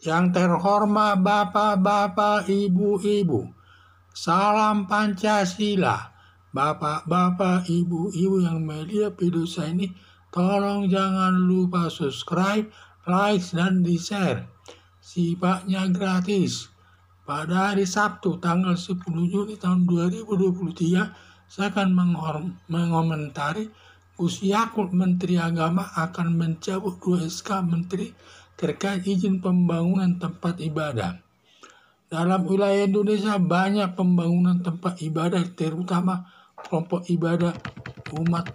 Yang terhormat Bapak-bapak, Ibu-ibu, salam Pancasila. Bapak-bapak, Ibu-ibu yang melihat video saya ini, tolong jangan lupa subscribe, like, dan di-share. Sifatnya gratis. Pada hari Sabtu tanggal 10 Juni tahun 2023, saya akan mengomentari Gus Yakut Menteri Agama akan mencabut 2 SK Menteri terkait izin pembangunan tempat ibadah. Dalam wilayah Indonesia banyak pembangunan tempat ibadah, terutama kelompok ibadah umat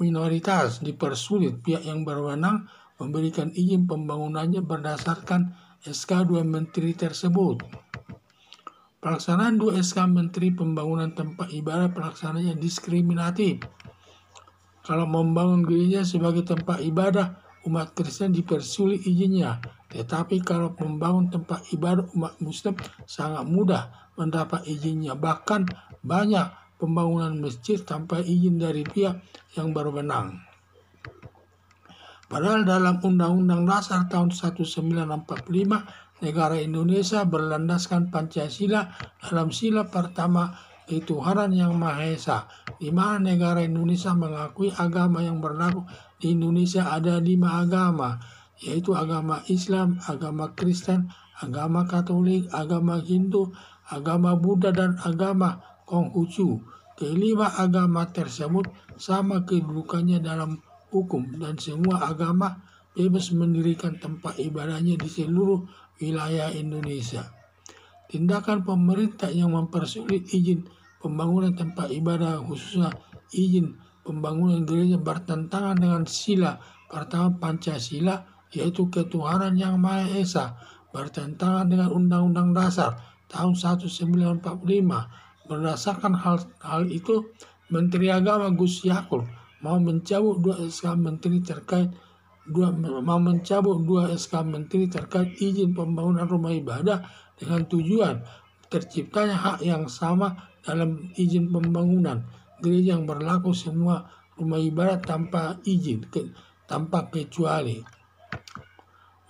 minoritas dipersulit pihak yang berwenang memberikan izin pembangunannya berdasarkan SK 2 Menteri tersebut. Pelaksanaan 2 SK Menteri Pembangunan Tempat Ibadah pelaksanaannya diskriminatif. Kalau membangun gereja sebagai tempat ibadah, umat Kristen dipersulit izinnya. Tetapi kalau membangun tempat ibadah umat Muslim sangat mudah mendapat izinnya. Bahkan banyak pembangunan masjid tanpa izin dari pihak yang berwenang. Padahal dalam Undang-Undang Dasar tahun 1945, negara Indonesia berlandaskan Pancasila dalam sila pertama ketuhanan yang Maha Esa, di mana negara Indonesia mengakui agama yang berlaku di Indonesia ada 5 agama, yaitu agama Islam, agama Kristen, agama Katolik, agama Hindu, agama Buddha, dan agama Konghucu. Kelima agama tersebut sama kedudukannya dalam hukum dan semua agama bebas mendirikan tempat ibadahnya di seluruh wilayah Indonesia. Tindakan pemerintah yang mempersulit izin pembangunan tempat ibadah, khususnya izin pembangunan gereja, bertentangan dengan sila pertama Pancasila, yaitu ketuhanan yang Maha Esa, bertentangan dengan Undang-Undang Dasar tahun 1945. Berdasarkan hal itu, Menteri Agama Gus Yakut mau mencabut 2 SK Menteri terkait izin pembangunan rumah ibadah dengan tujuan terciptanya hak yang sama dalam izin pembangunan gereja yang berlaku semua rumah ibadah tanpa izin, tanpa kecuali.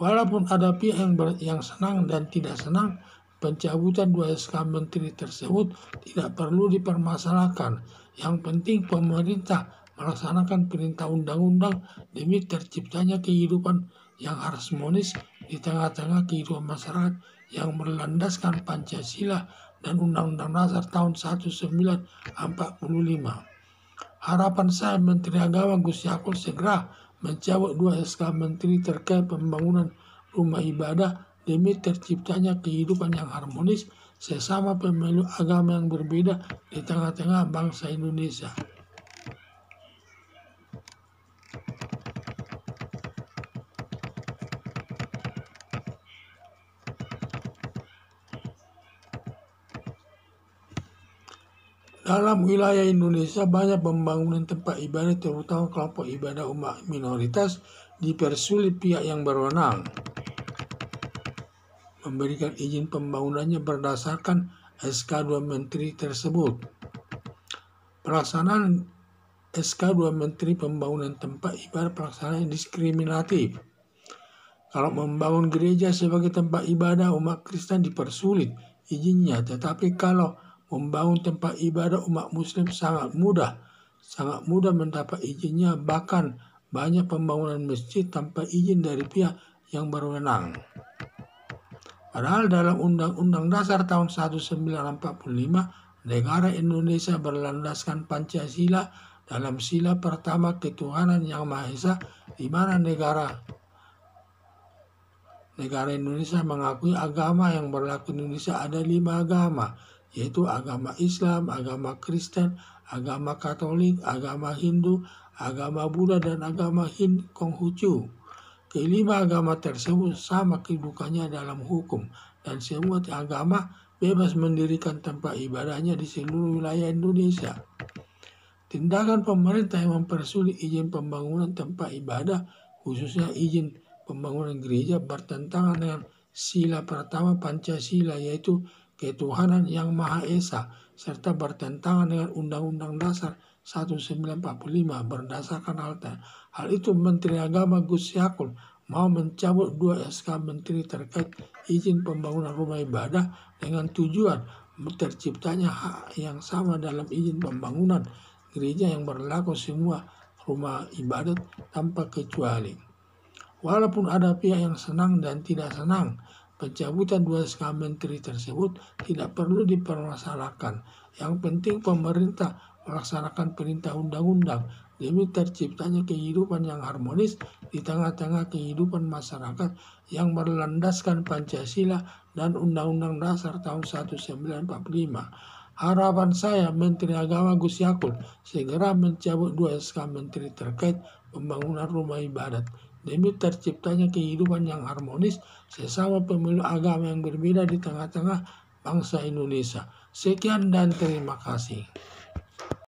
Walaupun ada pihak yang senang dan tidak senang, pencabutan 2 SK Menteri tersebut tidak perlu dipermasalahkan. Yang penting pemerintah melaksanakan perintah undang-undang demi terciptanya kehidupan yang harmonis di tengah-tengah kehidupan masyarakat yang berlandaskan Pancasila dan Undang-Undang Dasar tahun 1945. Harapan saya Menteri Agama Gus Yakut segera mencabut 2 SK Menteri terkait pembangunan rumah ibadah demi terciptanya kehidupan yang harmonis sesama pemeluk agama yang berbeda di tengah-tengah bangsa Indonesia. Dalam wilayah Indonesia banyak pembangunan tempat ibadah, terutama kelompok ibadah umat minoritas, dipersulit pihak yang berwenang memberikan izin pembangunannya berdasarkan SK 2 Menteri tersebut. Pelaksanaan SK 2 Menteri Pembangunan Tempat Ibadah pelaksanaan diskriminatif. Kalau membangun gereja sebagai tempat ibadah umat Kristen dipersulit izinnya, tetapi kalau membangun tempat ibadah umat Muslim sangat mudah mendapat izinnya. Bahkan banyak pembangunan masjid tanpa izin dari pihak yang berwenang. Padahal dalam Undang-Undang Dasar tahun 1945, negara Indonesia berlandaskan Pancasila dalam sila pertama ketuhanan yang Maha Esa, di mana negara Indonesia mengakui agama yang berlaku di Indonesia ada 5 agama, yaitu agama Islam, agama Kristen, agama Katolik, agama Hindu, agama Buddha, dan agama Konghucu. Kelima agama tersebut sama kedudukannya dalam hukum, dan semua agama bebas mendirikan tempat ibadahnya di seluruh wilayah Indonesia. Tindakan pemerintah yang mempersulit izin pembangunan tempat ibadah, khususnya izin pembangunan gereja, bertentangan dengan sila pertama Pancasila, yaitu ketuhanan yang Maha Esa, serta bertentangan dengan Undang-Undang Dasar 1945. Berdasarkan hal itu, Menteri Agama Gus Yakut mau mencabut 2 SK Menteri terkait izin pembangunan rumah ibadah dengan tujuan terciptanya hak yang sama dalam izin pembangunan gereja yang berlaku semua rumah ibadat tanpa kecuali. Walaupun ada pihak yang senang dan tidak senang, pencabutan 2 SK Menteri tersebut tidak perlu dipermasalahkan. Yang penting pemerintah melaksanakan perintah undang-undang demi terciptanya kehidupan yang harmonis di tengah-tengah kehidupan masyarakat yang berlandaskan Pancasila dan Undang-Undang Dasar tahun 1945. Harapan saya Menteri Agama Gus Yakut segera mencabut 2 SK Menteri terkait pembangunan rumah ibadat demi terciptanya kehidupan yang harmonis sesama pemeluk agama yang berbeda di tengah-tengah bangsa Indonesia. Sekian dan terima kasih.